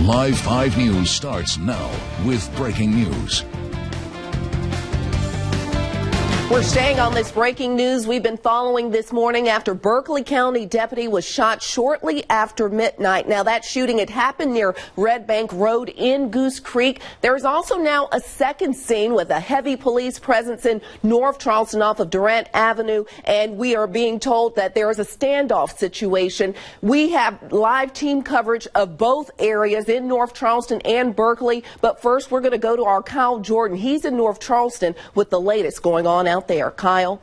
Live 5 News starts now with breaking news. We're staying on this breaking news we've been following this morning after Berkeley County deputy was shot shortly after midnight. Now, that shooting had happened near Red Bank Road in Goose Creek. There is also now a second scene with a heavy police presence in North Charleston off of Durant Avenue, and we are being told that there is a standoff situation. We have live team coverage of both areas in North Charleston and Berkeley, but first we're going to go to our Kyle Jordan. He's in North Charleston with the latest going on out there. Kyle?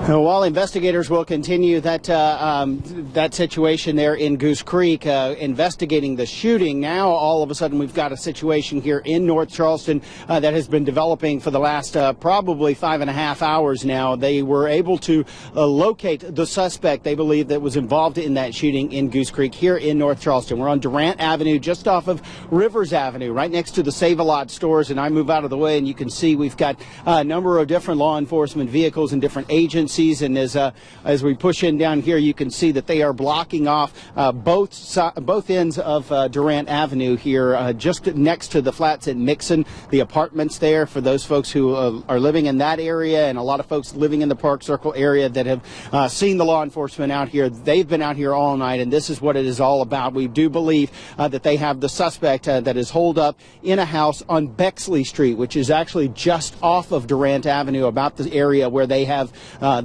While investigators will continue that situation there in Goose Creek, investigating the shooting, now all of a sudden we've got a situation here in North Charleston that has been developing for the last probably 5.5 hours now. They were able to locate the suspect they believe that was involved in that shooting in Goose Creek here in North Charleston. We're on Durant Avenue, just off of Rivers Avenue, right next to the Save-A-Lot stores, and I move out of the way and you can see we've got a number of different law enforcement vehicles and different agencies. And as we push in down here, you can see that they are blocking off both ends of Durant Avenue here, just next to the flats in Mixon, the apartments there for those folks who are living in that area, and a lot of folks living in the Park Circle area that have seen the law enforcement out here. They've been out here all night, and this is what it is all about. We do believe that they have the suspect that is holed up in a house on Bexley Street, which is actually just off of Durant Avenue, about the area where they have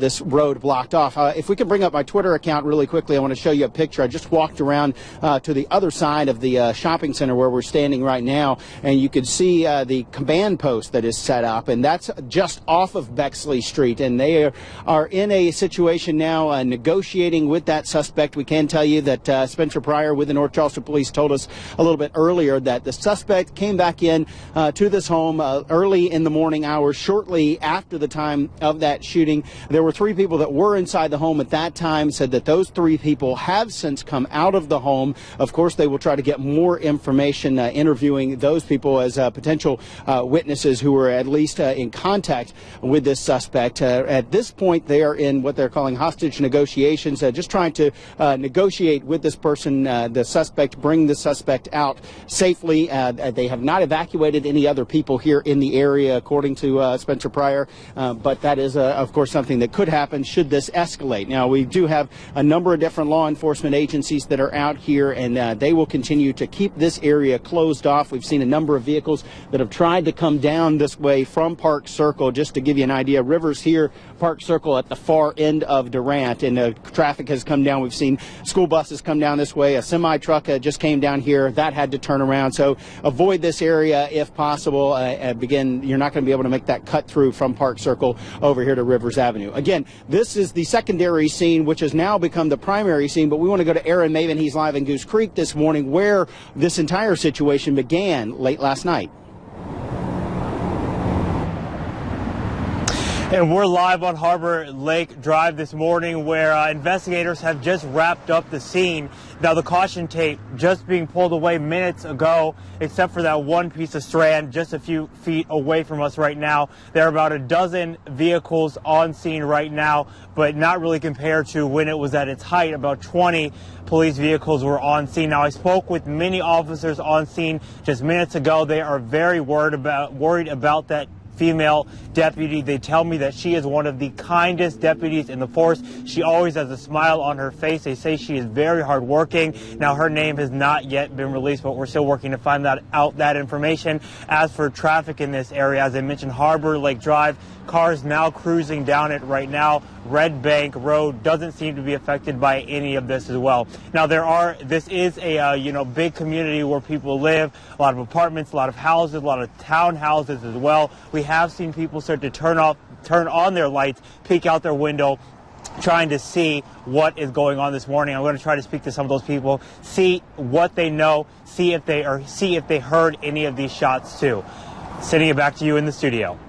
this road blocked off. If we could bring up my Twitter account really quickly, I want to show you a picture. I just walked around to the other side of the shopping center where we're standing right now, and you could see the command post that is set up, and that's just off of Bexley Street, and they are in a situation now negotiating with that suspect. We can tell you that Spencer Pryor with the North Charleston Police told us a little bit earlier that the suspect came back in to this home early in the morning hours, shortly after the time of that shooting. There were 3 people that were inside the home at that time, said that those 3 people have since come out of the home. Of course, they will try to get more information, interviewing those people as potential witnesses who were at least in contact with this suspect. At this point, they are in what they're calling hostage negotiations, just trying to negotiate with this person, the suspect, bring the suspect out safely. They have not evacuated any other people here in the area, according to Spencer Pryor, but that is, of course, something that could happen should this escalate. Now, we do have a number of different law enforcement agencies that are out here, and they will continue to keep this area closed off. We've seen a number of vehicles that have tried to come down this way from Park Circle. Just to give you an idea, Rivers here, Park Circle at the far end of Durant, and traffic has come down. We've seen school buses come down this way. A semi-truck just came down here. That had to turn around. So avoid this area if possible. You're not going to be able to make that cut through from Park Circle over here to Rivers Avenue. Again, this is the secondary scene, which has now become the primary scene, but we want to go to Aaron Maven. He's live in Goose Creek this morning, where this entire situation began late last night. And we're live on Harbor Lake Drive this morning, where investigators have just wrapped up the scene. Now, the caution tape just being pulled away minutes ago, except for that one piece of strand just a few feet away from us right now. There are about a dozen vehicles on scene right now, but not really compared to when it was at its height. About 20 police vehicles were on scene. Now, I spoke with many officers on scene just minutes ago. They are very worried about that female deputy. They tell me that she is one of the kindest deputies in the force. She always has a smile on her face. They say she is very hardworking. Now, her name has not yet been released, but we're still working to find out that information. As for traffic in this area, as I mentioned, Harbor Lake Drive, cars now cruising down it right now. Red Bank Road doesn't seem to be affected by any of this as well. Now, this is a big community where people live, a lot of apartments, a lot of houses, a lot of townhouses as well. We have seen people start to turn on their lights, peek out their window, trying to see what is going on this morning. I'm going to try to speak to some of those people, see what they know, see if they heard any of these shots too. Sending it back to you in the studio.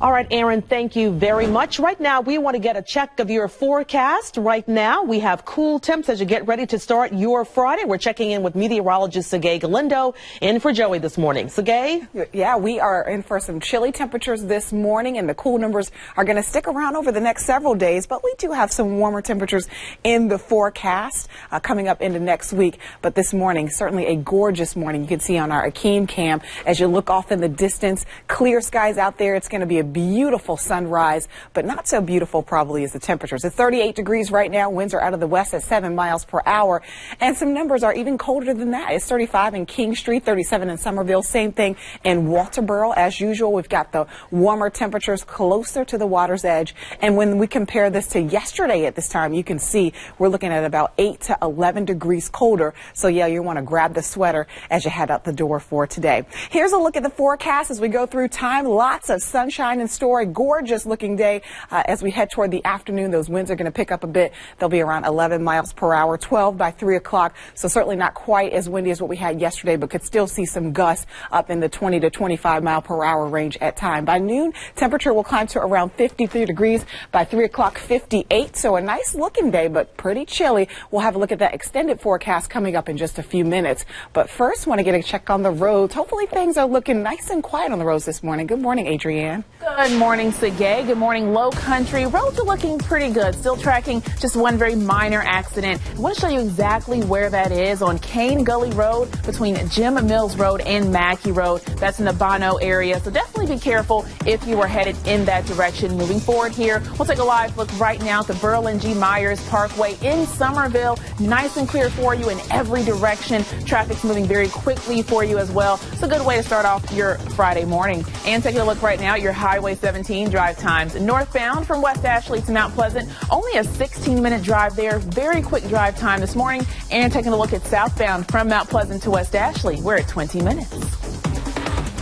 All right, Aaron, thank you very much. Right now, we want to get a check of your forecast. Right now, we have cool temps as you get ready to start your Friday. We're checking in with meteorologist Sergey Galindo in for Joey this morning. Sergey? Yeah, we are in for some chilly temperatures this morning, and the cool numbers are going to stick around over the next several days. But we do have some warmer temperatures in the forecast coming up into next week. But this morning, certainly a gorgeous morning. You can see on our Akeem cam as you look off in the distance, clear skies out there. It's going to be a beautiful sunrise, but not so beautiful probably as the temperatures. It's 38 degrees right now. Winds are out of the west at 7 miles per hour. And some numbers are even colder than that. It's 35 in King Street, 37 in Somerville. Same thing in Walterboro. As usual, we've got the warmer temperatures closer to the water's edge. And when we compare this to yesterday at this time, you can see we're looking at about 8 to 11 degrees colder. So yeah, you want to grab the sweater as you head out the door for today. Here's a look at the forecast as we go through time. Lots of sunshine in store. A gorgeous looking day as we head toward the afternoon. Those winds are going to pick up a bit. They'll be around 11 miles per hour, 12 by 3 o'clock. So certainly not quite as windy as what we had yesterday, but could still see some gusts up in the 20 to 25 mile per hour range at time. By noon, temperature will climb to around 53 degrees. By 3 o'clock, 58. So a nice looking day, but pretty chilly. We'll have a look at that extended forecast coming up in just a few minutes. But first, want to get a check on the roads. Hopefully things are looking nice and quiet on the roads this morning. Good morning, Adrienne. Good morning, Sergey. Good morning, Low Country. Roads are looking pretty good. Still tracking just one very minor accident. I want to show you exactly where that is on Cane Gully Road between Jim Mills Road and Mackey Road. That's in the Bono area. So definitely be careful if you are headed in that direction. Moving forward here, we'll take a live look right now at the Berlin G. Myers Parkway in Somerville. Nice and clear for you in every direction. Traffic's moving very quickly for you as well. It's a good way to start off your Friday morning. And taking a look right now at your Highway 17 drive times. Northbound from West Ashley to Mount Pleasant, only a 16-minute drive there. Very quick drive time this morning. And taking a look at southbound from Mount Pleasant to West Ashley, we're at 20 minutes.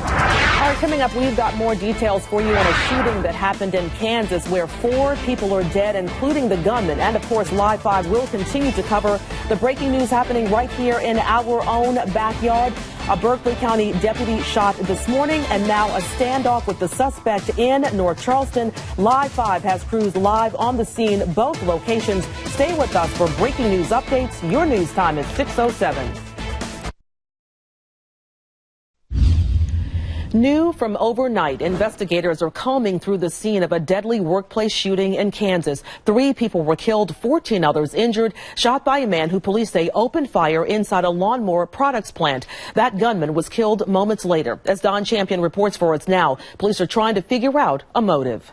All right, coming up, we've got more details for you on a shooting that happened in Kansas where 4 people are dead, including the gunman. And, of course, Live 5 will continue to cover the breaking news happening right here in our own backyard. A Berkeley County deputy shot this morning, and now a standoff with the suspect in North Charleston. Live 5 has crews live on the scene, both locations. Stay with us for breaking news updates. Your news time is 6:07. New from overnight, investigators are combing through the scene of a deadly workplace shooting in Kansas. 3 people were killed, 14 others injured, shot by a man who police say opened fire inside a lawnmower products plant. That gunman was killed moments later. As Don Champion reports for us now, police are trying to figure out a motive.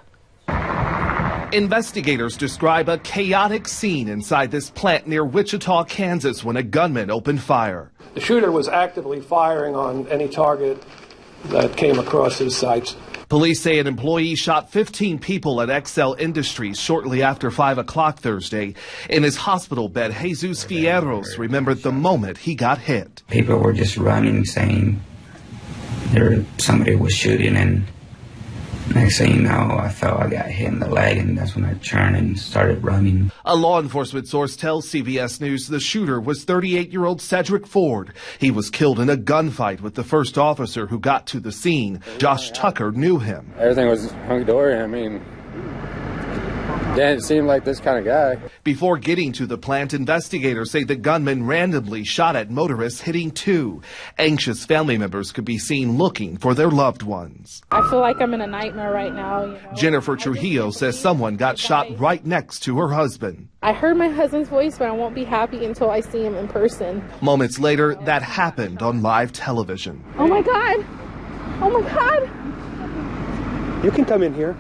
Investigators describe a chaotic scene inside this plant near Wichita, Kansas, when a gunman opened fire. The shooter was actively firing on any target that came across his sights. Police say an employee shot 15 people at Excel Industries shortly after 5 o'clock Thursday. In his hospital bed, Jesus Fierros remembered the moment he got hit. People were just running, saying somebody was shooting, and next thing you know, I felt I got hit in the leg, and that's when I turned and started running. A law enforcement source tells CBS News the shooter was 38-year-old Cedric Ford. He was killed in a gunfight with the first officer who got to the scene. Josh Tucker knew him. Everything was hunky-dory. I mean, didn't seem like this kind of guy. Before getting to the plant, investigators say the gunman randomly shot at motorists, hitting 2. Anxious family members could be seen looking for their loved ones. I feel like I'm in a nightmare right now. You know? Jennifer Trujillo says someone got shot right next to her husband. I heard my husband's voice, but I won't be happy until I see him in person. Moments later, that happened on live television. Oh my God! Oh my God! You can come in here.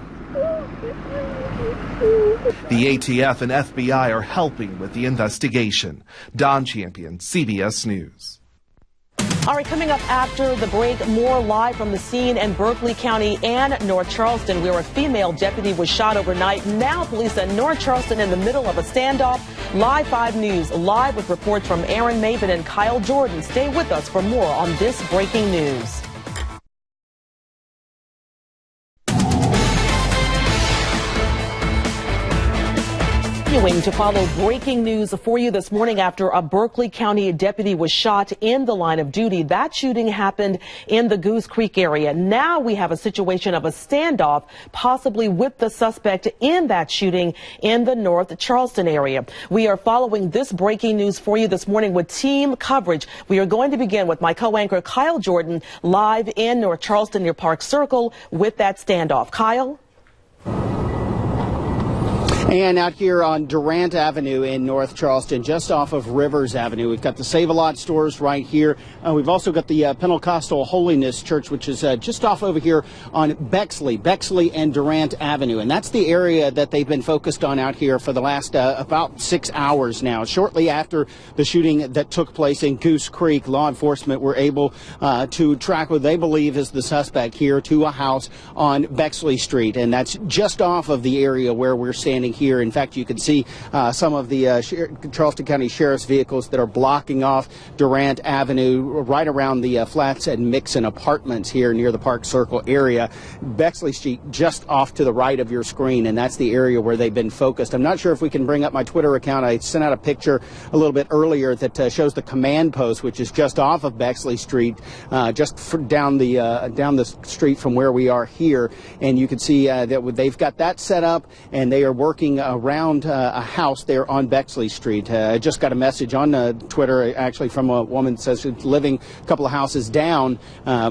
The ATF and FBI are helping with the investigation. Don Champion, CBS News. All right, coming up after the break, more live from the scene in Berkeley County and North Charleston, where a female deputy was shot overnight. Now police in North Charleston in the middle of a standoff. Live 5 News, live with reports from Aaron Maven and Kyle Jordan. Stay with us for more on this breaking news. Continuing to follow breaking news for you this morning after a Berkeley County deputy was shot in the line of duty. That shooting happened in the Goose Creek area. Now we have a situation of a standoff, possibly with the suspect in that shooting in the North Charleston area. We are following this breaking news for you this morning with team coverage. We are going to begin with my co-anchor Kyle Jordan live in North Charleston near Park Circle with that standoff. Kyle? And out here on Durant Avenue in North Charleston, just off of Rivers Avenue, we've got the Save-A-Lot stores right here. We've also got the Pentecostal Holiness Church, which is just off over here on Bexley and Durant Avenue. And that's the area that they've been focused on out here for the last about 6 hours now. Shortly after the shooting that took place in Goose Creek, law enforcement were able to track what they believe is the suspect here to a house on Bexley Street. And that's just off of the area where we're standing here. In fact, you can see some of the Charleston County Sheriff's vehicles that are blocking off Durant Avenue right around the Flats and Mixon apartments here near the Park Circle area. Bexley Street just off to the right of your screen, and that's the area where they've been focused. I'm not sure if we can bring up my Twitter account. I sent out a picture a little bit earlier that shows the command post, which is just off of Bexley Street, down the street from where we are here. And you can see that they've got that set up, and they are working around a house there on Bexley Street. I just got a message on Twitter actually from a woman that says she's living a couple of houses down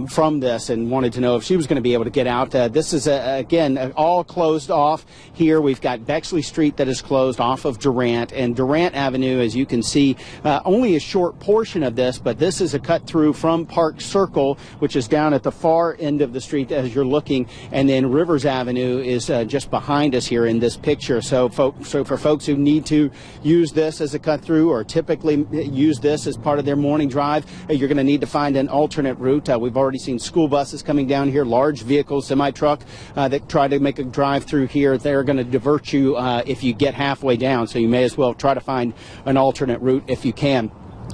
from this and wanted to know if she was going to be able to get out. This is again all closed off here. We've got Bexley Street that is closed off of Durant, and Durant Avenue, as you can see, only a short portion of this, but this is a cut through from Park Circle, which is down at the far end of the street as you're looking, and then Rivers Avenue is just behind us here in this picture. So for folks who need to use this as a cut through or typically use this as part of their morning drive, you're going to need to find an alternate route. We've already seen school buses coming down here, large vehicles, semi-truck that try to make a drive through here. They're going to divert you if you get halfway down, so you may as well try to find an alternate route if you can.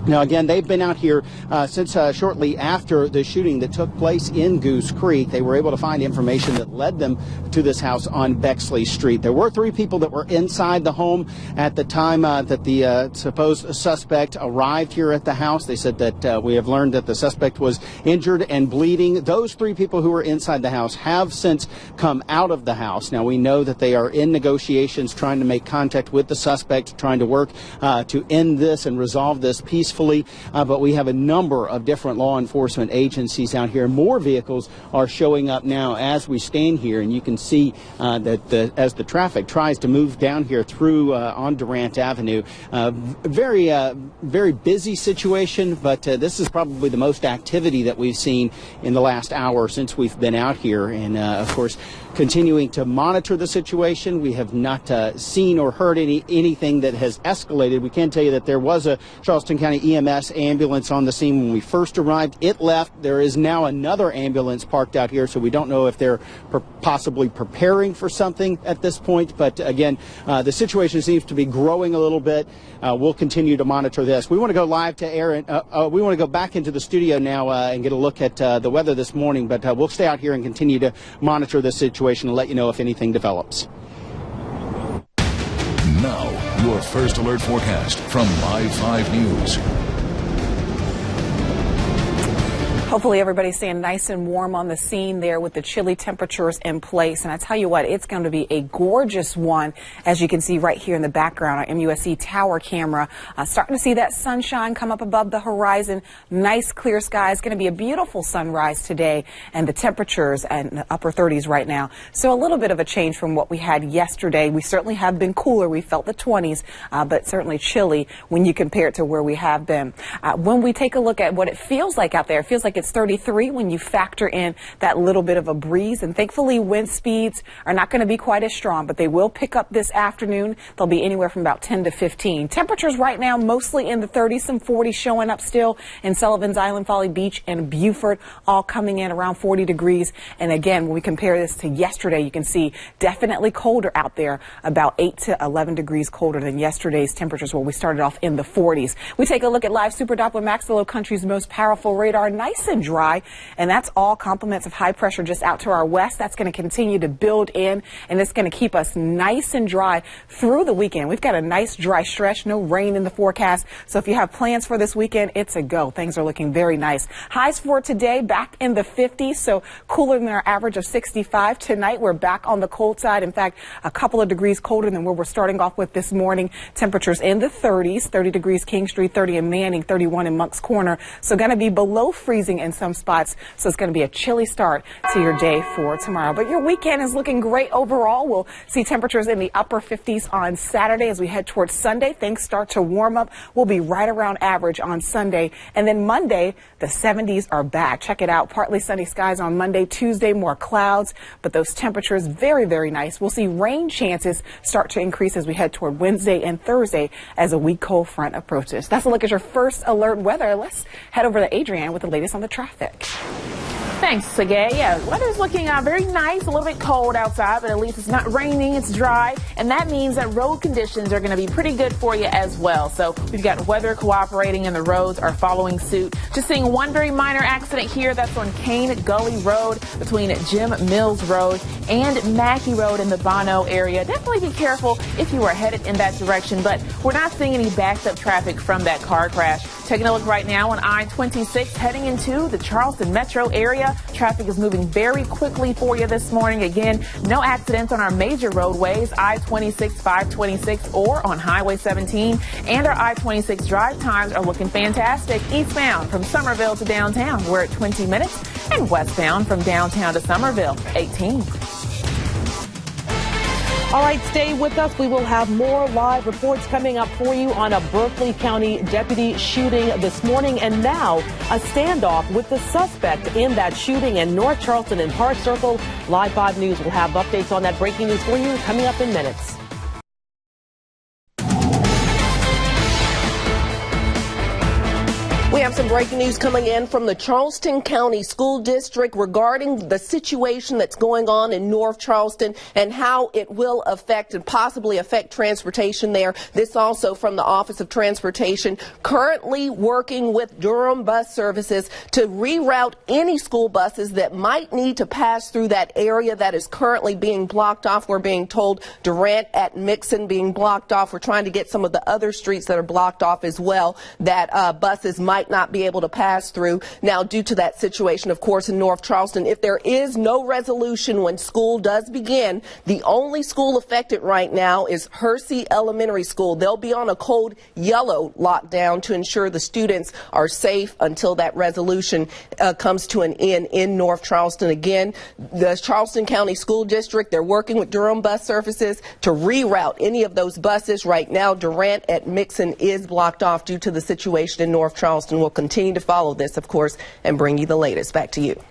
Now, again, they've been out here since shortly after the shooting that took place in Goose Creek. They were able to find information that led them to this house on Bexley Street. There were 3 people that were inside the home at the time that the supposed suspect arrived here at the house. They said that we have learned that the suspect was injured and bleeding. Those 3 people who were inside the house have since come out of the house. Now, we know that they are in negotiations trying to make contact with the suspect, trying to work to end this and resolve this peacefully. But we have a number of different law enforcement agencies out here. More vehicles are showing up now as we stand here, and you can see that as the traffic tries to move down here through on Durant Avenue, very busy situation, but this is probably the most activity that we've seen in the last hour since we've been out here. And of course, continuing to monitor the situation. We have not seen or heard anything that has escalated. We can tell you that there was a Charleston County EMS ambulance on the scene when we first arrived. It left. There is now another ambulance parked out here, so we don't know if they're possibly preparing for something at this point. But again, the situation seems to be growing a little bit. We'll continue to monitor this. We want to go live to air, and we want to go back into the studio now and get a look at the weather this morning, but we'll stay out here and continue to monitor this situation and let you know if anything develops. Now, your first alert forecast from Live 5 News. Hopefully everybody's staying nice and warm on the scene there with the chilly temperatures in place. And I tell you what, it's going to be a gorgeous one, as you can see right here in the background, our MUSC tower camera. Starting to see that sunshine come up above the horizon. Nice clear skies. Going to be a beautiful sunrise today, and the temperatures in the upper 30s right now. So a little bit of a change from what we had yesterday. We certainly have been cooler. We felt the 20s, but certainly chilly when you compare it to where we have been. When we take a look at what it feels like out there, it feels like it's 33 when you factor in that little bit of a breeze. And thankfully, wind speeds are not going to be quite as strong, but they will pick up this afternoon. They'll be anywhere from about 10 to 15. Temperatures right now mostly in the 30s, some 40s showing up still in Sullivan's Island, Folly Beach, and Beaufort, all coming in around 40 degrees. And again, when we compare this to yesterday, you can see definitely colder out there, about 8 to 11 degrees colder than yesterday's temperatures, where we started off in the 40s. We take a look at live Super Doppler Max, the Low Country's most powerful radar. Nice and dry, and that's all compliments of high pressure just out to our west. That's going to continue to build in, and it's going to keep us nice and dry through the weekend. We've got a nice dry stretch, no rain in the forecast. So if you have plans for this weekend, it's a go. Things are looking very nice. Highs for today back in the 50s, so cooler than our average of 65. Tonight we're back on the cold side. In fact, a couple of degrees colder than where we're starting off with this morning. Temperatures in the 30s, 30 degrees King Street, 30 in Manning, 31 in Moncks Corner. So going to be below freezing in some spots. So it's going to be a chilly start to your day for tomorrow. But your weekend is looking great overall. We'll see temperatures in the upper 50s on Saturday as we head towards Sunday. Things start to warm up. We'll be right around average on Sunday. And then Monday, the 70s are back. Check it out. Partly sunny skies on Monday. Tuesday, more clouds, but those temperatures very, very nice. We'll see rain chances start to increase as we head toward Wednesday and Thursday as a weak cold front approaches. That's a look at your first alert weather. Let's head over to Adrienne with the latest on the traffic. Thanks, Sagay. Yeah, weather's looking very nice, a little bit cold outside, but at least it's not raining, it's dry, and that means that road conditions are going to be pretty good for you as well. So we've got weather cooperating and the roads are following suit. Just seeing one very minor accident here. That's on Cane Gully Road between Jim Mills Road and Mackey Road in the Bono area. Definitely be careful if you are headed in that direction, but we're not seeing any backed up traffic from that car crash. Taking a look right now on I-26 heading into the Charleston metro area. Traffic is moving very quickly for you this morning. Again, no accidents on our major roadways, I-26, 526, or on Highway 17. And our I-26 drive times are looking fantastic. Eastbound from Somerville to downtown, we're at 20 minutes. And westbound from downtown to Somerville, 18. All right, stay with us. We will have more live reports coming up for you on a Berkeley County deputy shooting this morning. And now a standoff with the suspect in that shooting in North Charleston and Park Circle. Live 5 News will have updates on that breaking news for you coming up in minutes. We have some breaking news coming in from the Charleston County School District regarding the situation that's going on in North Charleston and how it will affect and possibly affect transportation there. This also from the Office of Transportation, currently working with Durham Bus Services to reroute any school buses that might need to pass through that area that is currently being blocked off. We're being told Durant at Mixon being blocked off. We're trying to get some of the other streets that are blocked off as well that buses might not be able to pass through. Now, due to that situation, of course, in North Charleston, if there is no resolution when school does begin, the only school affected right now is Hersey Elementary School. They'll be on a cold yellow lockdown to ensure the students are safe until that resolution comes to an end in North Charleston. Again, the Charleston County School District, they're working with Durham Bus Services to reroute any of those buses. Right now, Durant at Mixon is blocked off due to the situation in North Charleston. We'll continue to follow this, of course, and bring you the latest. Back to you.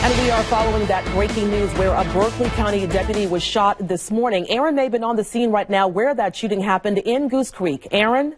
And we are following that breaking news where a Berkeley County deputy was shot this morning. Aaron Mabin on the scene right now where that shooting happened in Goose Creek. Aaron?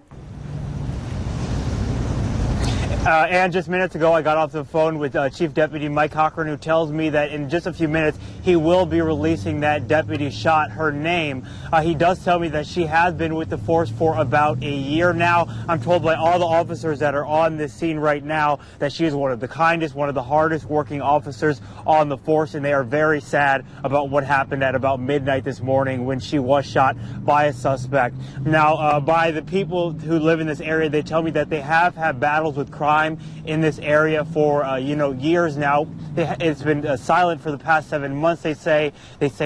And just minutes ago, I got off the phone with Chief Deputy Mike Cochran, who tells me that in just a few minutes, he will be releasing that deputy shot her name. He does tell me that she has been with the force for about a year now. I'm told by all the officers that are on this scene right now that she is one of the kindest, one of the hardest working officers on the force, and they are very sad about what happened at about midnight this morning when she was shot by a suspect. Now, by the people who live in this area, they tell me that they have had battles with crime in this area for years now. It's been silent for the past 7 months. They say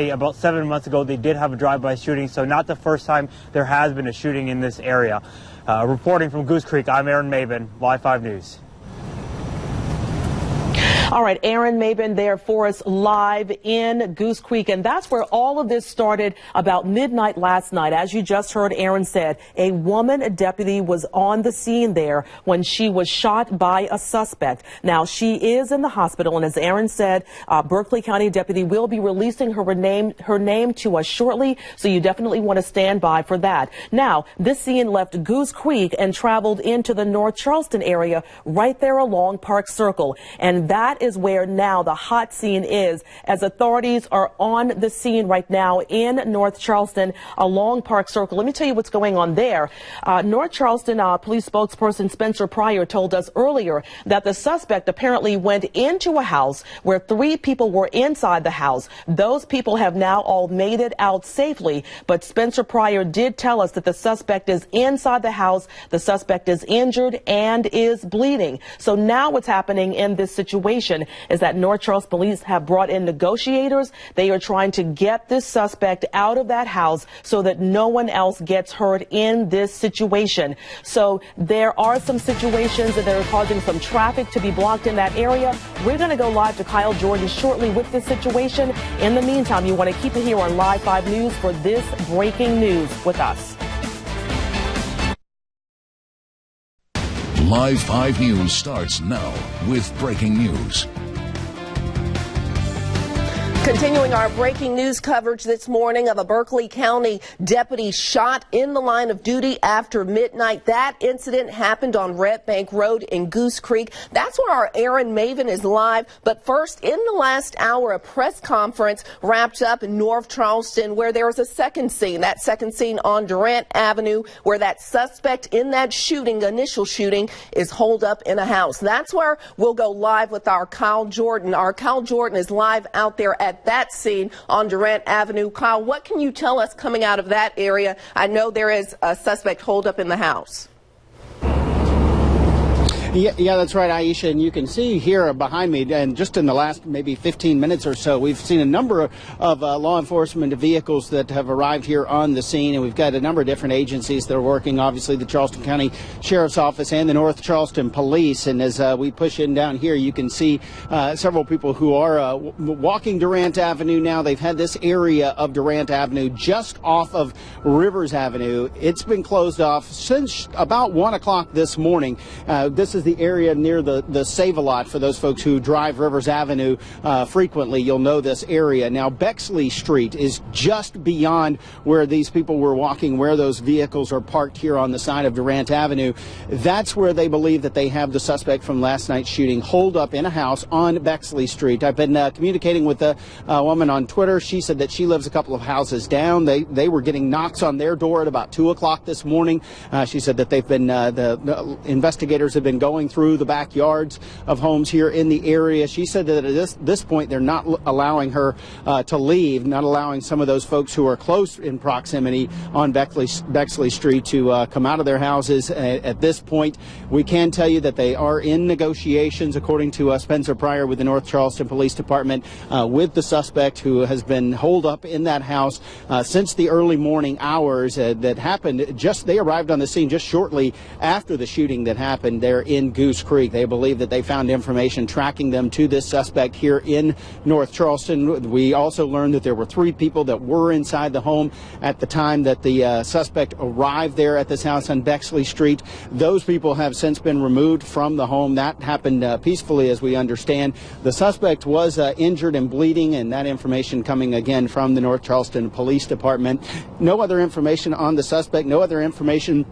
about 7 months ago they did have a drive-by shooting, so not the first time there has been a shooting in this area. Reporting from Goose Creek, I'm Aaron Mabin, Live 5 News. All right, Aaron Mabin there for us live in Goose Creek. And that's where all of this started about midnight last night. As you just heard, Aaron said a woman deputy was on the scene there when she was shot by a suspect. Now, she is in the hospital. And as Aaron said, Berkeley County deputy will be releasing her name to us shortly. So you definitely want to stand by for that. Now, this scene left Goose Creek and traveled into the North Charleston area right there along Park Circle. And that that is where now the hot scene is, as authorities are on the scene right now in North Charleston along Park Circle. Let me tell you what's going on there. North Charleston police spokesperson Spencer Pryor told us earlier that the suspect apparently went into a house where 3 people were inside the house. Those people have now all made it out safely, but Spencer Pryor did tell us that the suspect is inside the house, the suspect is injured and is bleeding. So now what's happening in this situation is that North Charleston police have brought in negotiators. They are trying to get this suspect out of that house so that no one else gets hurt in this situation. So there are some situations that are causing some traffic to be blocked in that area. We're going to go live to Kyle Jordan shortly with this situation. In the meantime, you want to keep it here on Live 5 News for this breaking news with us. Live 5 News starts now with breaking news. Continuing our breaking news coverage this morning of a Berkeley County deputy shot in the line of duty after midnight. That incident happened on Red Bank Road in Goose Creek. That's where our Aaron Maven is live. But first, in the last hour, a press conference wrapped up in North Charleston where there was a second scene. That second scene on Durant Avenue where that suspect in that shooting, initial shooting, is holed up in a house. That's where we'll go live with our Kyle Jordan. Our Kyle Jordan is live out there at that scene on Durant Avenue. Kyle, what can you tell us coming out of that area? I know there is a suspect holed up in the house. Yeah, that's right, Aisha. And you can see here behind me, and just in the last maybe 15 minutes or so, we've seen a number of law enforcement vehicles that have arrived here on the scene. And we've got a number of different agencies that are working, obviously the Charleston County Sheriff's Office and the North Charleston Police. And as we push in down here, you can see several people who are walking Durant Avenue now. They've had this area of Durant Avenue just off of Rivers Avenue. It's been closed off since about 1 o'clock this morning. This is the area near the Save-A-Lot. For those folks who drive Rivers Avenue frequently, you'll know this area. Now, Bexley Street is just beyond where these people were walking, where those vehicles are parked here on the side of Durant Avenue. That's where they believe that they have the suspect from last night's shooting holed up in a house on Bexley Street. I've been communicating with a woman on Twitter. She said that she lives a couple of houses down. They were getting knocks on their door at about 2 o'clock this morning. She said that they've been the investigators have been going through the backyards of homes here in the area. She said that at this point they're not allowing her to leave, not allowing some of those folks who are close in proximity on Bexley Street to come out of their houses. At this point, we can tell you that they are in negotiations, according to Spencer Pryor with the North Charleston Police Department, with the suspect who has been holed up in that house since the early morning hours that happened. They arrived on the scene just shortly after the shooting that happened there in Goose Creek. They believe that they found information tracking them to this suspect here in North Charleston. We also learned that there were 3 people that were inside the home at the time that the suspect arrived there at this house on Bexley Street. Those people have since been removed from the home. That happened peacefully, as we understand. The suspect was injured and bleeding, and that information coming again from the North Charleston Police Department. No other information on the suspect, no other information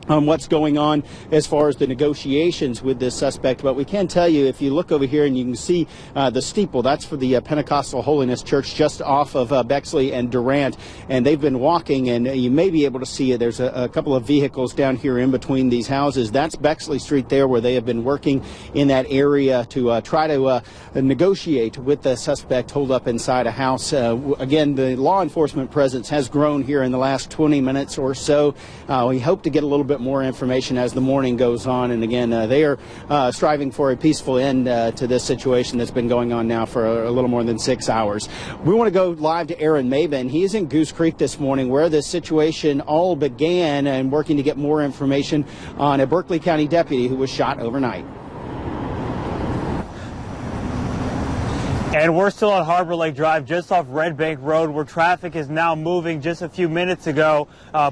on what's going on as far as the negotiations with this suspect. But we can tell you, if you look over here and you can see the steeple, that's for the Pentecostal Holiness Church just off of Bexley and Durant. And they've been walking, and you may be able to see it. There's a couple of vehicles down here in between these houses. That's Bexley Street there, where they have been working in that area to try to negotiate with the suspect holed up inside a house. Again, the law enforcement presence has grown here in the last 20 minutes or so. We hope to get a little bit more information as the morning goes on. And again, they are striving for a peaceful end to this situation that's been going on now for a little more than 6 hours. We want to go live to Aaron Maven. He is in Goose Creek this morning, where this situation all began, and working to get more information on a Berkeley County deputy who was shot overnight. And we're still on Harbor Lake Drive, just off Red Bank Road, where traffic is now moving. Just a few minutes ago,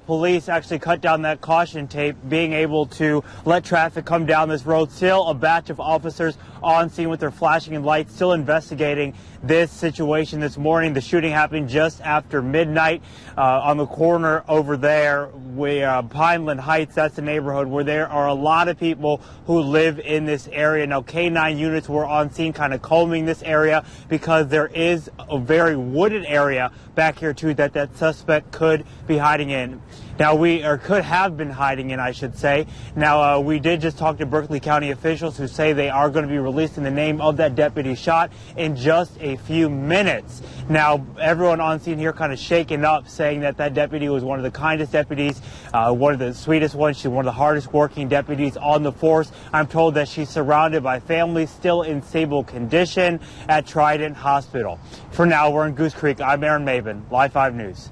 police actually cut down that caution tape, being able to let traffic come down this road. Still a batch of officers on scene with their flashing lights, still investigating this situation this morning. The shooting happened just after midnight on the corner over there, where Pineland Heights, that's the neighborhood where there are a lot of people who live in this area. Now, K9 units were on scene kind of combing this area because there is a very wooded area back here too that suspect could be hiding in. Now, could have been hiding in, I should say. Now, we did just talk to Berkeley County officials who say they are going to be releasing the name of that deputy shot in just a few minutes. Now, everyone on scene here kind of shaken up, saying that that deputy was one of the kindest deputies, one of the sweetest ones. She's one of the hardest working deputies on the force. I'm told that she's surrounded by families still in stable condition at Trident Hospital. For now, we're in Goose Creek. I'm Aaron Maven, Live 5 News.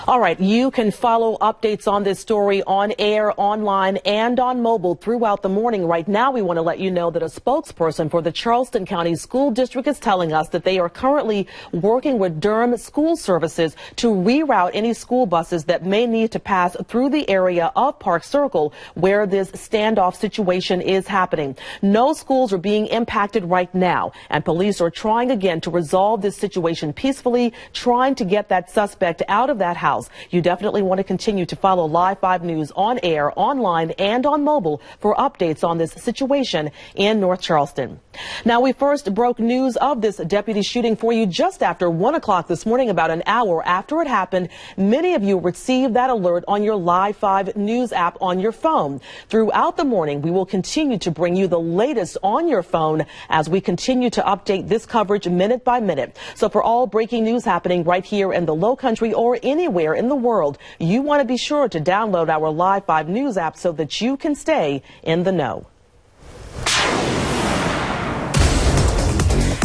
All right, you can follow updates on this story on air, online, and on mobile throughout the morning. Right now, we want to let you know that a spokesperson for the Charleston County School District is telling us that they are currently working with Durham School Services to reroute any school buses that may need to pass through the area of Park Circle where this standoff situation is happening. No schools are being impacted right now, and police are trying again to resolve this situation peacefully, trying to get that suspect out of that house. You definitely want to continue to follow Live 5 News on air, online, and on mobile for updates on this situation in North Charleston. Now, we first broke news of this deputy shooting for you just after 1 o'clock this morning, about an hour after it happened. Many of you received that alert on your Live 5 News app on your phone. Throughout the morning, we will continue to bring you the latest on your phone as we continue to update this coverage minute by minute. So for all breaking news happening right here in the Low Country or anywhere in the world, you want to be sure to download our Live 5 News app so that you can stay in the know.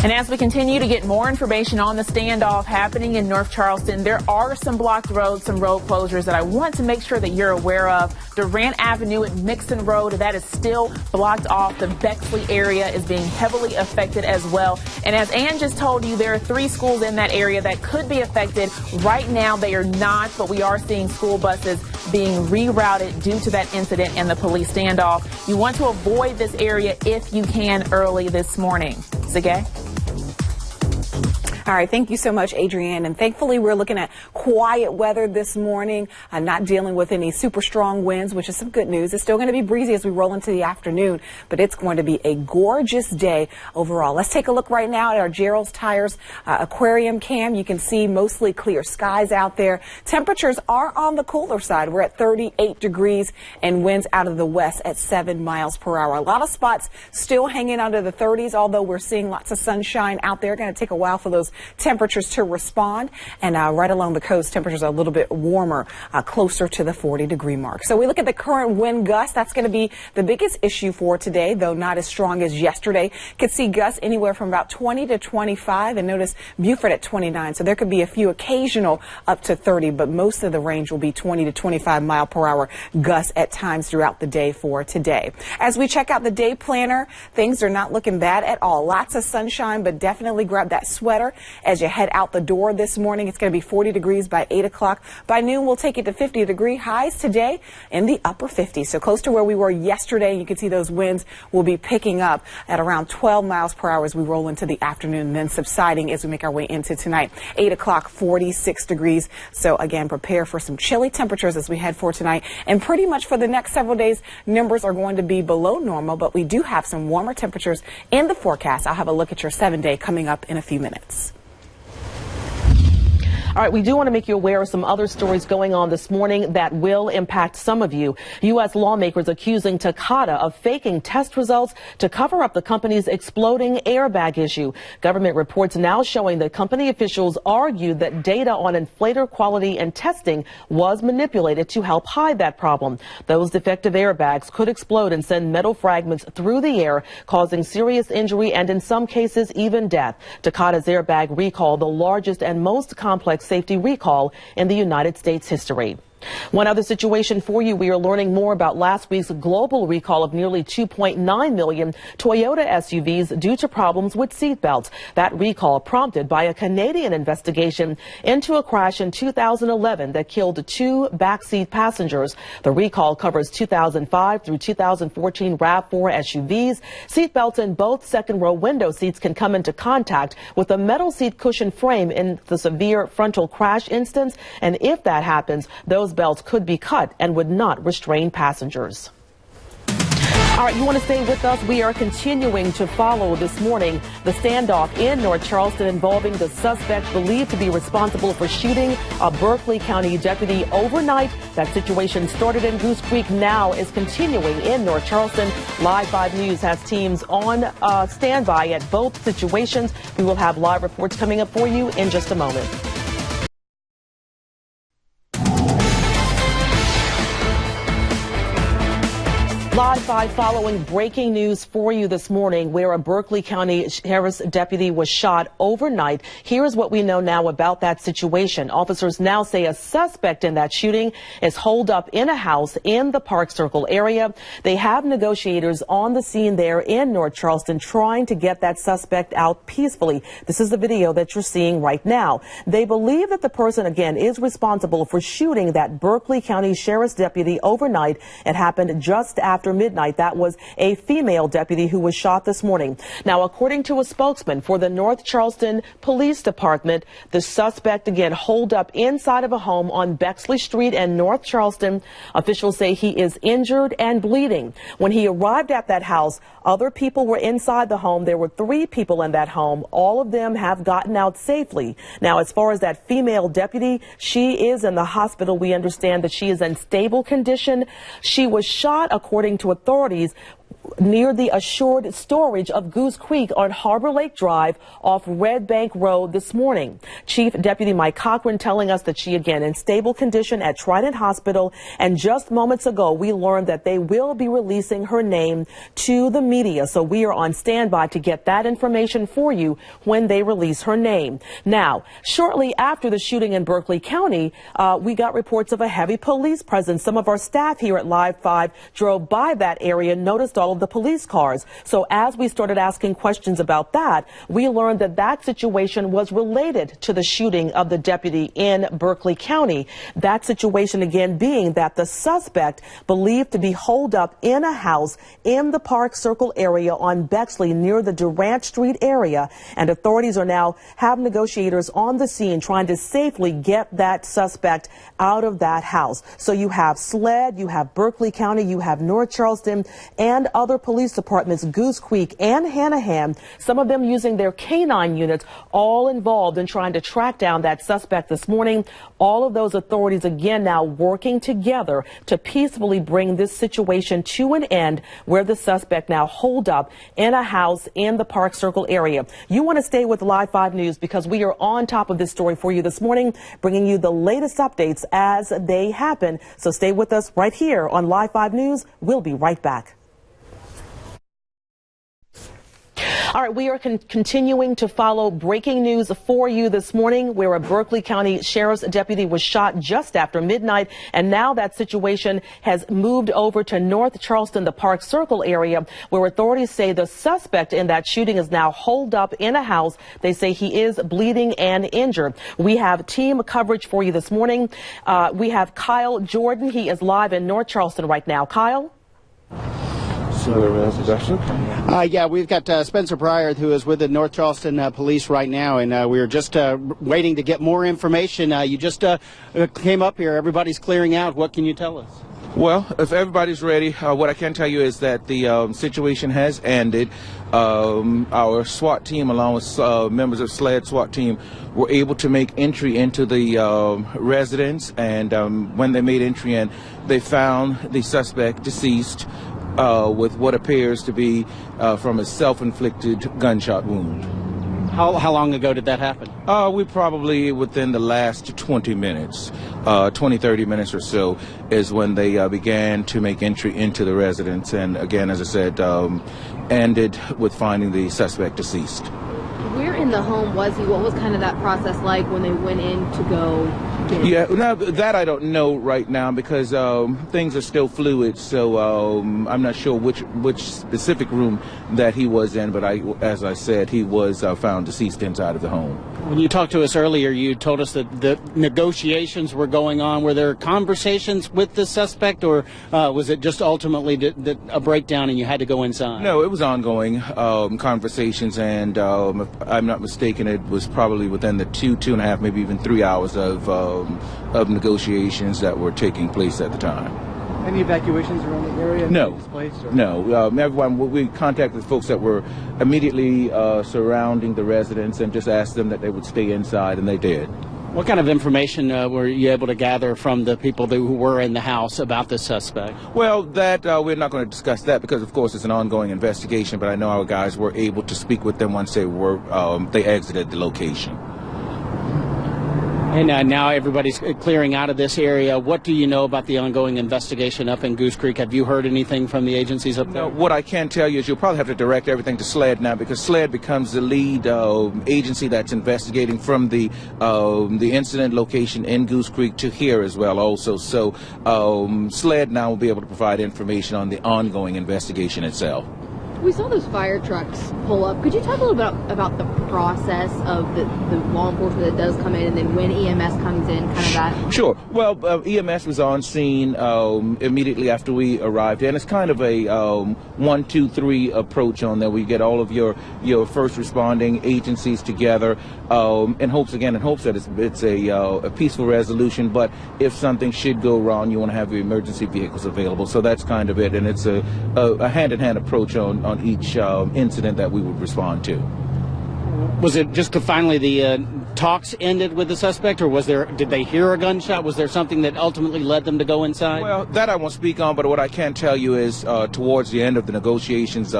And as we continue to get more information on the standoff happening in North Charleston, there are some blocked roads, some road closures that I want to make sure that you're aware of. Durant Avenue at Mixon Road, that is still blocked off. The Bexley area is being heavily affected as well. And as Ann just told you, there are 3 schools in that area that could be affected. Right now, they are not, but we are seeing school buses being rerouted due to that incident and the police standoff. You want to avoid this area if you can early this morning. Zagay? All right, thank you so much, Adrienne. And thankfully, we're looking at quiet weather this morning, not dealing with any super strong winds, which is some good news. It's still going to be breezy as we roll into the afternoon, but it's going to be a gorgeous day overall. Let's take a look right now at our Gerald's Tires aquarium cam. You can see mostly clear skies out there. Temperatures are on the cooler side. We're at 38 degrees and winds out of the west at 7 miles per hour. A lot of spots still hanging under the 30s, although we're seeing lots of sunshine out there. Going to take a while for those temperatures to respond, and right along the coast, temperatures are a little bit warmer, closer to the 40-degree mark. So we look at the current wind gusts. That's going to be the biggest issue for today, though not as strong as yesterday. Could see gusts anywhere from about 20 to 25, and notice Beaufort at 29. So there could be a few occasional up to 30, but most of the range will be 20 to 25 mile per hour gusts at times throughout the day for today. As we check out the day planner, things are not looking bad at all. Lots of sunshine, but definitely grab that sweater as you head out the door this morning. It's going to be 40 degrees by 8 o'clock. By noon, we'll take it to 50-degree highs today in the upper 50s. So close to where we were yesterday. You can see those winds will be picking up at around 12 miles per hour as we roll into the afternoon, and then subsiding as we make our way into tonight. 8 o'clock, 46 degrees. So again, prepare for some chilly temperatures as we head for tonight. And pretty much for the next several days, numbers are going to be below normal, but we do have some warmer temperatures in the forecast. I'll have a look at your 7-day coming up in a few minutes. All right, we do want to make you aware of some other stories going on this morning that will impact some of you. U.S. lawmakers accusing Takata of faking test results to cover up the company's exploding airbag issue. Government reports now showing that company officials argued that data on inflator quality and testing was manipulated to help hide that problem. Those defective airbags could explode and send metal fragments through the air, causing serious injury and in some cases even death. Takata's airbag recall, the largest and most complex safety recall in the United States history. One other situation for you. We are learning more about last week's global recall of nearly 2.9 million Toyota SUVs due to problems with seatbelts. That recall prompted by a Canadian investigation into a crash in 2011 that killed 2 backseat passengers. The recall covers 2005 through 2014 RAV4 SUVs. Seatbelts in both second-row window seats can come into contact with a metal seat cushion frame in the severe frontal crash instance, and if that happens, those belts could be cut and would not restrain passengers. All right, you want to stay with us? We are continuing to follow this morning the standoff in North Charleston involving the suspect believed to be responsible for shooting a Berkeley County deputy overnight. That situation started in Goose Creek, now is continuing in North Charleston. Live 5 News has teams on standby at both situations. We will have live reports coming up for you in just a moment. Live 5 following breaking news for you this morning where a Berkeley County Sheriff's deputy was shot overnight. Here is what we know now about that situation. Officers now say a suspect in that shooting is holed up in a house in the Park Circle area. They have negotiators on the scene there in North Charleston trying to get that suspect out peacefully. This is the video that you're seeing right now. They believe that the person, again, is responsible for shooting that Berkeley County Sheriff's deputy overnight. It happened just after midnight. That was a female deputy who was shot this morning. Now, according to a spokesman for the North Charleston Police Department, the suspect, again, holed up inside of a home on Bexley Street in North Charleston. Officials say he is injured and bleeding. When he arrived at that house, other people were inside the home. There were 3 people in that home. All of them have gotten out safely. Now, as far as that female deputy, she is in the hospital. We understand that she is in stable condition. She was shot, according to authorities, near the assured storage of Goose Creek on Harbor Lake Drive off Red Bank Road this morning. Chief Deputy Mike Cochran telling us that she, again, in stable condition at Trident Hospital. And just moments ago, we learned that they will be releasing her name to the media. So we are on standby to get that information for you when they release her name. Now, shortly after the shooting in Berkeley County, we got reports of a heavy police presence. Some of our staff here at Live 5 drove by that area, noticed all of the police cars. So as we started asking questions about that, we learned that that situation was related to the shooting of the deputy in Berkeley County. That situation, again, being that the suspect believed to be holed up in a house in the Park Circle area on Bexley near the Durant Street area. And authorities are now have negotiators on the scene trying to safely get that suspect out of that house. So you have SLED, you have Berkeley County, you have North Charleston, and other police departments, Goose Creek and Hanahan, some of them using their canine units, all involved in trying to track down that suspect this morning. All of those authorities, again, now working together to peacefully bring this situation to an end where the suspect now holed up in a house in the Park Circle area. You want to stay with Live 5 News because we are on top of this story for you this morning, bringing you the latest updates as they happen. So stay with us right here on Live 5 News. We'll be right back. All right, we are continuing to follow breaking news for you this morning where a Berkeley County Sheriff's deputy was shot just after midnight. And now that situation has moved over to North Charleston, the Park Circle area, where authorities say the suspect in that shooting is now holed up in a house. They say he is bleeding and injured. We have team coverage for you this morning. We have Kyle Jordan. He is live in North Charleston right now. Kyle? Yeah, we've got Spencer Pryor, who is with the North Charleston Police right now, and we're just waiting to get more information. You just came up here. Everybody's clearing out. What can you tell us? Well, if everybody's ready, what I can tell you is that the situation has ended. Our SWAT team, along with members of SLED SWAT team, were able to make entry into the residence, and when they made entry in, they found the suspect deceased with what appears to be from a self-inflicted gunshot wound. How long ago did that happen? We probably within the last 20 minutes, 30 minutes or so, is when they began to make entry into the residence. And again, as I said, ended with finding the suspect deceased. Where in the home was he? What was kind of that process like when they went in to go Yeah, now that I don't know right now because things are still fluid. So I'm not sure which specific room that he was in. But as I said, he was found deceased inside of the home. When you talked to us earlier, you told us that the negotiations were going on. Were there conversations with the suspect, or was it just ultimately a breakdown and you had to go inside? No, it was ongoing conversations, and if I'm not mistaken, it was probably within the 2.5, maybe even 3 hours of negotiations that were taking place at the time. Any evacuations around the area? No. No. Everyone, we contacted folks that were immediately surrounding the residents and just asked them that they would stay inside, and they did. What kind of information were you able to gather from the people who were in the house about the suspect? Well, that we're not going to discuss that because, of course, it's an ongoing investigation. But I know our guys were able to speak with them once they exited the location. And now everybody's clearing out of this area. What do you know about the ongoing investigation up in Goose Creek? Have you heard anything from the agencies up there? No, what I can tell you is you'll probably have to direct everything to SLED now because SLED becomes the lead agency that's investigating from the incident location in Goose Creek to here as well also. So SLED now will be able to provide information on the ongoing investigation itself. We saw those fire trucks pull up. Could you talk a little bit about the process of the law enforcement that does come in and then when EMS comes in, kind of that? Sure. Well, EMS was on scene immediately after we arrived, and it's kind of a 1, 2, 3 approach on there. We get all of your first responding agencies together in hopes that it's a peaceful resolution. But if something should go wrong, you want to have your emergency vehicles available. So that's kind of it, and it's a hand-in-hand approach on each incident that we would respond to. Was it just finally the talks ended with the suspect, or did they hear a gunshot? Was there something that ultimately led them to go inside? Well, that I won't speak on, but what I can tell you is towards the end of the negotiations,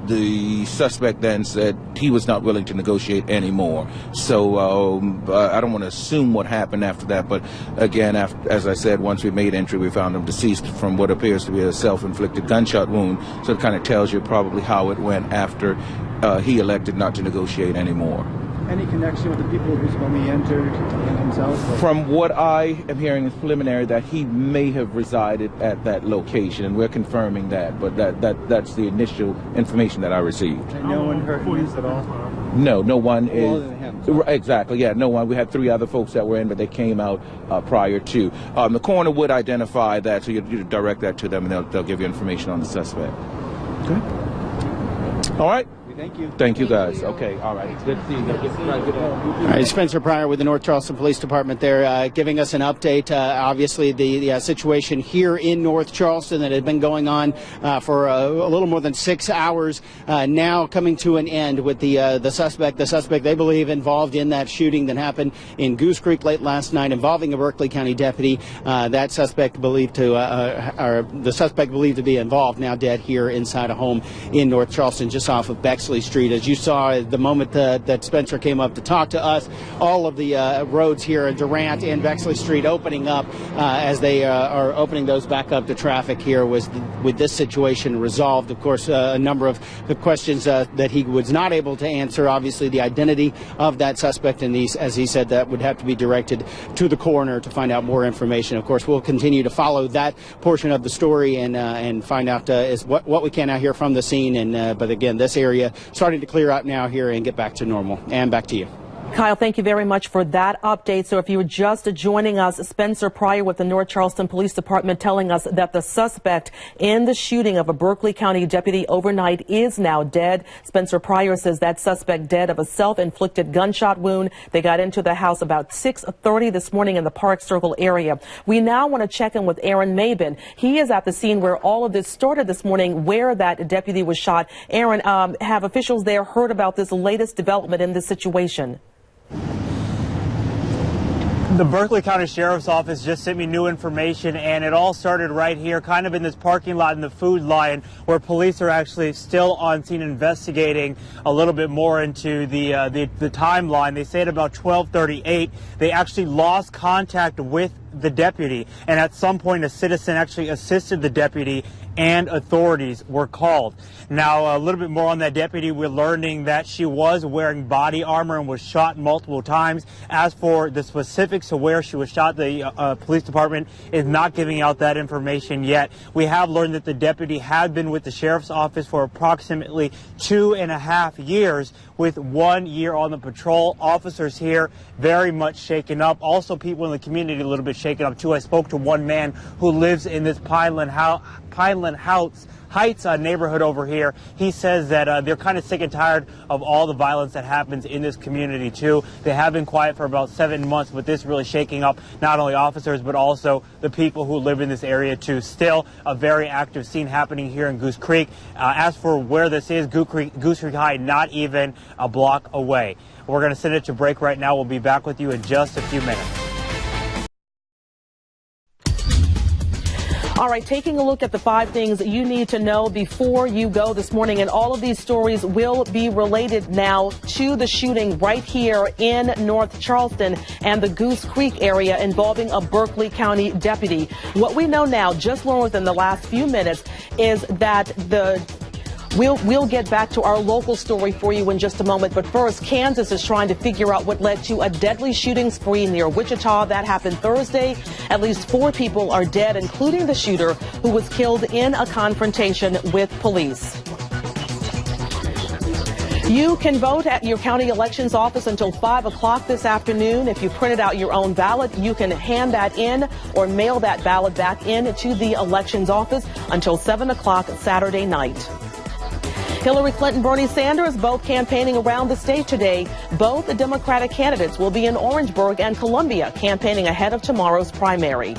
the suspect then said he was not willing to negotiate anymore. So I don't want to assume what happened after that, but again, as I said, once we made entry, we found him deceased from what appears to be a self-inflicted gunshot wound. So it kind of tells you probably how it went after he elected not to negotiate anymore. Any connection with the people whose home he entered himself? From what I am hearing is preliminary that he may have resided at that location, and we're confirming that. But that's the initial information that I received. And no one hurt at all? No one is. Him. Exactly, yeah, no one. We had 3 other folks that were in, but they came out prior to. The coroner would identify that, so you direct that to them, and they'll give you information on the suspect. Okay. All right. Thank you. Thank you, guys. Okay, all right. Good to see you. All right, Spencer Pryor with the North Charleston Police Department there giving us an update. Obviously, the situation here in North Charleston that had been going on for a little more than 6 hours now coming to an end with the suspect. The suspect, they believe, involved in that shooting that happened in Goose Creek late last night involving a Berkeley County deputy. That suspect believed to be involved, now dead here inside a home in North Charleston just off of Berkeley Street. As you saw the moment that Spencer came up to talk to us, all of the roads here in Durant and Bexley Street opening up as they are opening those back up to traffic here with this situation resolved. Of course, a number of the questions that he was not able to answer, obviously the identity of that suspect, and as he said, that would have to be directed to the coroner to find out more information. Of course, we'll continue to follow that portion of the story and find out what we can out here from the scene. But again, this area starting to clear up now here and get back to normal. And back to you. Kyle, thank you very much for that update. So if you were just joining us, Spencer Pryor with the North Charleston Police Department telling us that the suspect in the shooting of a Berkeley County deputy overnight is now dead. Spencer Pryor says that suspect dead of a self-inflicted gunshot wound. They got into the house about 6:30 this morning in the Park Circle area. We now want to check in with Aaron Mabin. He is at the scene where all of this started this morning, where that deputy was shot. Aaron, have officials there heard about this latest development in this situation? The Berkeley County Sheriff's Office just sent me new information, and it all started right here, kind of in this parking lot in the Food Lion, where police are actually still on scene investigating a little bit more into the timeline. They say at about 12:38, they actually lost contact with the deputy, and at some point a citizen actually assisted the deputy and authorities were called. Now, a little bit more on that deputy. We're learning that she was wearing body armor and was shot multiple times. As for the specifics of where she was shot, the police department is not giving out that information yet. We have learned that the deputy had been with the sheriff's office for approximately 2.5 years, with 1 year on the patrol. Officers here very much shaken up. Also, people in the community a little bit shaken up too. I spoke to one man who lives in this Pineland Heights neighborhood over here. He says that they're kind of sick and tired of all the violence that happens in this community too. They have been quiet for about 7 months, but this really shaking up not only officers but also the people who live in this area too. Still a very active scene happening here in Goose Creek. As for where this is, Goose Creek High, not even a block away. We're going to send it to break right now. We'll be back with you in just a few minutes. All right, taking a look at the 5 things you need to know before you go this morning, and all of these stories will be related now to the shooting right here in North Charleston and the Goose Creek area involving a Berkeley County deputy. What we know now, just learned within the last few minutes, is that We'll get back to our local story for you in just a moment. But first, Kansas is trying to figure out what led to a deadly shooting spree near Wichita. That happened Thursday. At least 4 people are dead, including the shooter, who was killed in a confrontation with police. You can vote at your county elections office until 5 o'clock this afternoon. If you printed out your own ballot, you can hand that in or mail that ballot back in to the elections office until 7 o'clock Saturday night. Hillary Clinton, Bernie Sanders, both campaigning around the state today. Both Democratic candidates will be in Orangeburg and Columbia campaigning ahead of tomorrow's primary.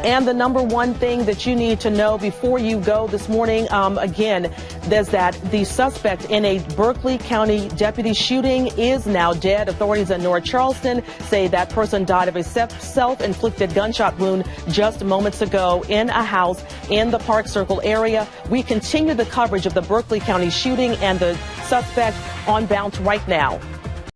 And the number one thing that you need to know before you go this morning, again, there's that the suspect in a Berkeley County deputy shooting is now dead. Authorities in North Charleston say that person died of a self-inflicted gunshot wound just moments ago in a house in the Park Circle area. We continue the coverage of the Berkeley County shooting and the suspect on Bounce right now.